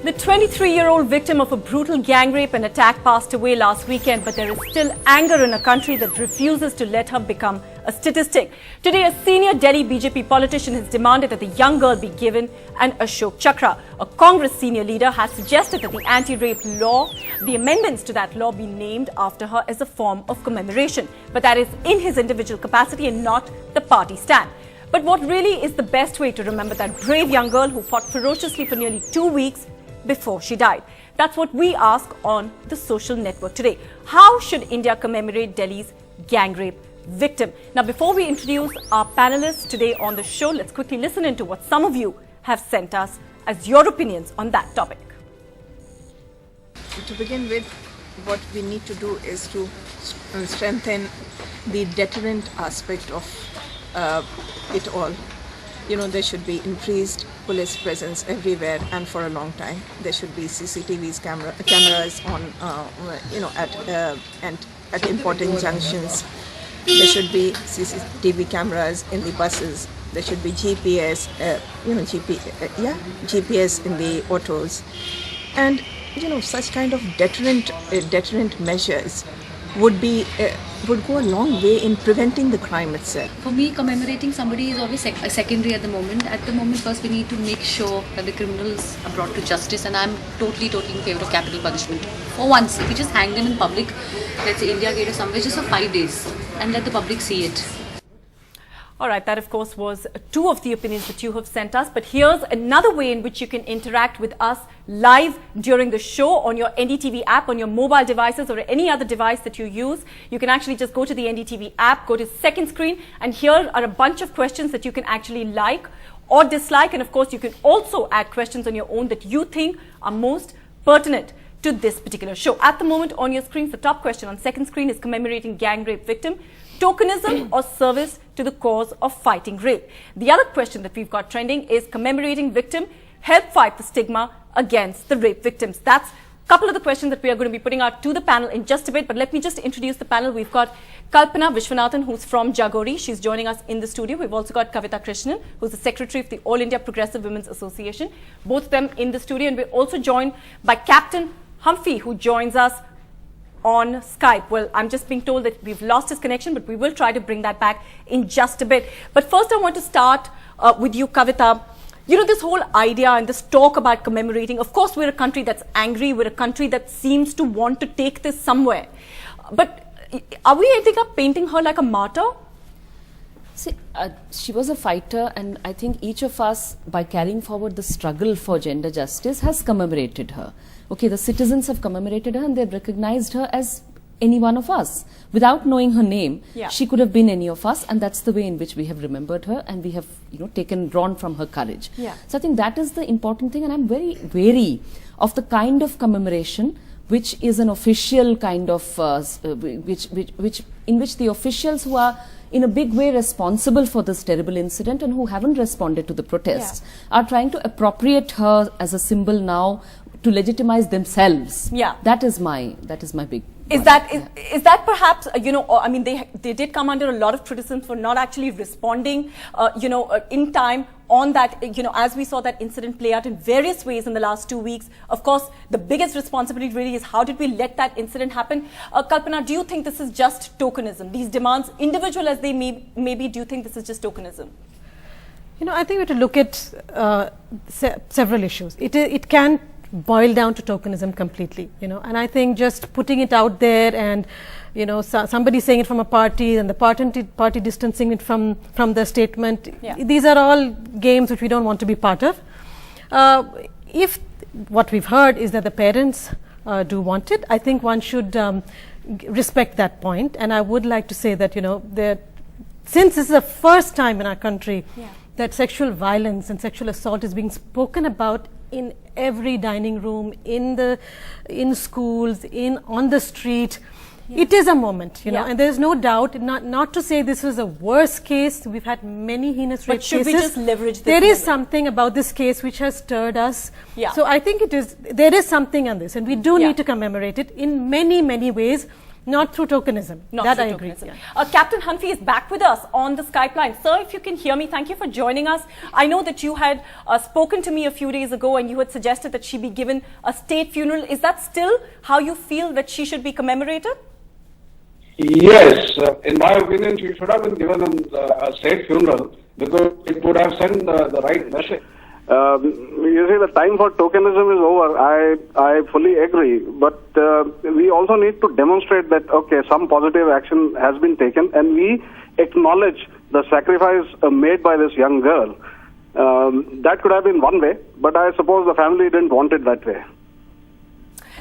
The 23-year-old victim of a brutal gang rape and attack passed away last weekend, but there is still anger in a country that refuses to let her become a statistic. Today, a senior Delhi BJP politician has demanded that the young girl be given an Ashok Chakra. A Congress senior leader has suggested that the anti-rape law, the amendments to that law, be named after her as a form of commemoration. But that is in his individual capacity and not the party stand. But what really is the best way to remember that brave young girl who fought ferociously for nearly 2 weeks before she died? That's what we ask on the social network today. How should India commemorate Delhi's gang rape victim? Now, before we introduce our panelists today on the show, let's quickly listen into what some of you have sent us as your opinions on that topic. To begin with, what we need to do is to strengthen the deterrent aspect of it all. You know, there should be increased police presence everywhere and for a long time. There should be cameras on, at important junctions. There should be CCTV cameras in the buses. There should be GPS, GPS in the autos, and such kind of deterrent measures would go a long way in preventing the crime itself. For me, commemorating somebody is always secondary at the moment. At the moment, first we need to make sure that the criminals are brought to justice, and I'm totally in favor of capital punishment. For once, if we just hang them in public, let's say India Gate or somewhere, just for 5 days, and let the public see it. All right, that of course was two of the opinions that you have sent us, but here's another way in which you can interact with us live during the show on your NDTV app, on your mobile devices or any other device that you use. You can actually just go to the NDTV app, go to second screen, and here are a bunch of questions that you can actually like or dislike, and of course you can also add questions on your own that you think are most pertinent to this particular show. At the moment on your screens, the top question on second screen is commemorating gang rape victim, tokenism or service to the cause of fighting rape. The other question that we've got trending is commemorating victim, help fight the stigma against the rape victims. That's a couple of the questions that we are going to be putting out to the panel in just a bit, but let me just introduce the panel. We've got Kalpana Vishwanathan, who's from Jagori. She's joining us in the studio. We've also got Kavita Krishnan, who's the secretary of the All India Progressive Women's Association. Both of them in the studio, and we're also joined by Captain Hanfee, who joins us on Skype. Well, I'm just being told that we've lost his connection, but we will try to bring that back in just a bit. But first, I want to start with you, Kavita. You know, this whole idea and this talk about commemorating, of course, we're a country that's angry. We're a country that seems to want to take this somewhere. But are we ending up painting her like a martyr? See, she was a fighter, and I think each of us, by carrying forward the struggle for gender justice, has commemorated her. Okay, the citizens have commemorated her and they've recognized her as any one of us. Without knowing her name, she could have been any of us, and that's the way in which we have remembered her, and we have, drawn from her courage. So I think that is the important thing, and I'm very wary of the kind of commemoration which is an official kind of, in which the officials who are in a big way responsible for this terrible incident and who haven't responded to the protests are trying to appropriate her as a symbol now to legitimize themselves. That is my big. Is that perhaps, I mean, they did come under a lot of criticism for not actually responding, in time on that, as we saw that incident play out in various ways in the last 2 weeks. Of course, the biggest responsibility really is how did we let that incident happen? Kalpana, do you think this is just tokenism? These demands, individual as they may be, do you think this is just tokenism? I think we have to look at several issues. It can boil down to tokenism completely, and I think just putting it out there and, somebody saying it from a party and the party distancing it from the statement, these are all games which we don't want to be part of. If what we've heard is that the parents do want it, I think one should respect that point. And I would like to say that, since this is the first time in our country that sexual violence and sexual assault is being spoken about in every dining room, in schools, on the street, it is a moment, and there's no doubt. Not to say this was a worst case. We've had many heinous rape cases. But should we just leverage this? There is something about this case which has stirred us. So I think there is something on this, and we do need to commemorate it in many, many ways. Not through tokenism. Not that through I agree. tokenism. Yeah. Captain Hanfee is back with us on the Skype line. Sir, if you can hear me, thank you for joining us. I know that you had spoken to me a few days ago and you had suggested that she be given a state funeral. Is that still how you feel that she should be commemorated? Yes, in my opinion, she should have been given a state funeral because it would have sent the right message. You see, the time for tokenism is over. I fully agree. But we also need to demonstrate that, okay, some positive action has been taken and we acknowledge the sacrifice made by this young girl. That could have been one way, but I suppose the family didn't want it that way.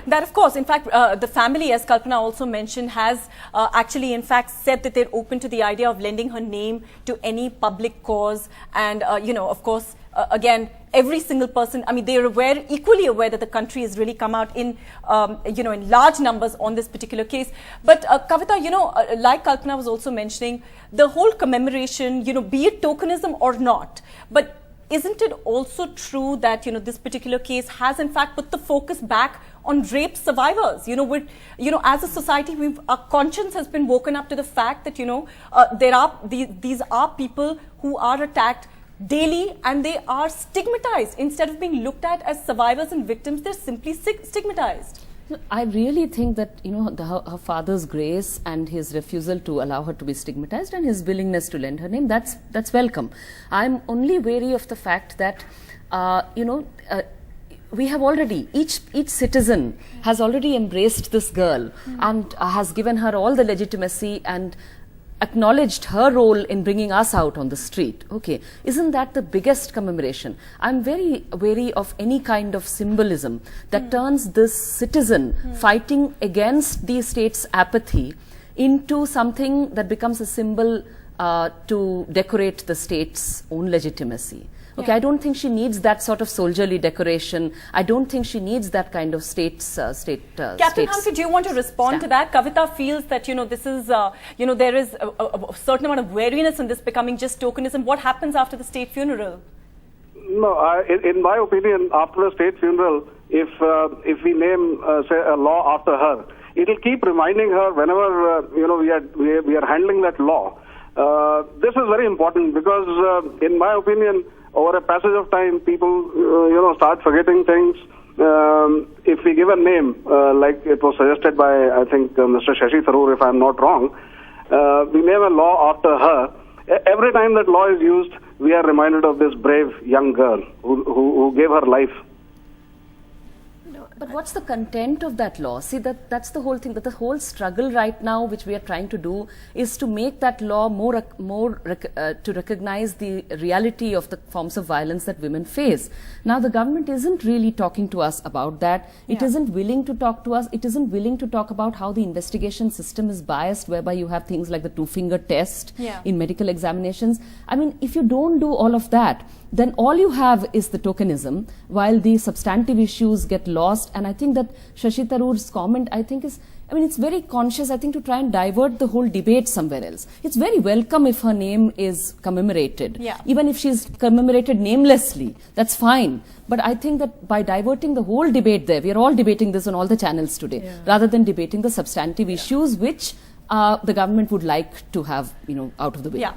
That, of course, in fact, the family, as Kalpana also mentioned, has actually, in fact, said that they're open to the idea of lending her name to any public cause. And, you know, of course, again, every single person, I mean, they're aware, equally aware that the country has really come out in, you know, in large numbers on this particular case. But, Kavita, you know, like Kalpana was also mentioning, the whole commemoration, you know, be it tokenism or not, but isn't it also true that, you know, this particular case has in fact put the focus back on rape survivors? You know, with, you know, as a society, our conscience has been woken up to the fact that, you know, these are people who are attacked daily and they are stigmatized. Instead of being looked at as survivors and victims, they're simply stigmatized. I really think that, you know, her father's grace and his refusal to allow her to be stigmatized and his willingness to lend her name, that's welcome. I'm only wary of the fact that, you know, we have already, each citizen has already embraced this girl and has given her all the legitimacy and acknowledged her role in bringing us out on the street. Okay, isn't that the biggest commemoration? I'm very wary of any kind of symbolism that turns this citizen fighting against the state's apathy into something that becomes a symbol to decorate the state's own legitimacy. Okay, I don't think she needs that sort of soldierly decoration. I don't think she needs that kind of Captain Hanfee, do you want to respond to that? Kavita feels that, you know, this is, you know, there is a certain amount of wariness in this becoming just tokenism. What happens after the state funeral? No, in my opinion, after the state funeral, if we name, say, a law after her, it'll keep reminding her whenever, you know, we are handling that law. This is very important because, in my opinion, over a passage of time, people, you know, start forgetting things. If we give a name, like it was suggested by, I think, Mr. Shashi Tharoor, if I'm not wrong, we name a law after her. Every time that law is used, we are reminded of this brave young girl who gave her life. But what's the content of that law? See, that's the whole thing, that the whole struggle right now, which we are trying to do, is to make that law more to recognize the reality of the forms of violence that women face. Now, the government isn't really talking to us about that. It isn't willing to talk to us. It isn't willing to talk about how the investigation system is biased, whereby you have things like the two-finger test in medical examinations. I mean, if you don't do all of that, then all you have is the tokenism, while the substantive issues get lost. And I think that Shashi Tharoor's comment, I think, is, I mean, it's very conscious, I think, to try and divert the whole debate somewhere else. It's very welcome if her name is commemorated. Even if she's commemorated namelessly, that's fine. But I think that by diverting the whole debate there, we are all debating this on all the channels today, rather than debating the substantive issues which the government would like to have, you know, out of the way.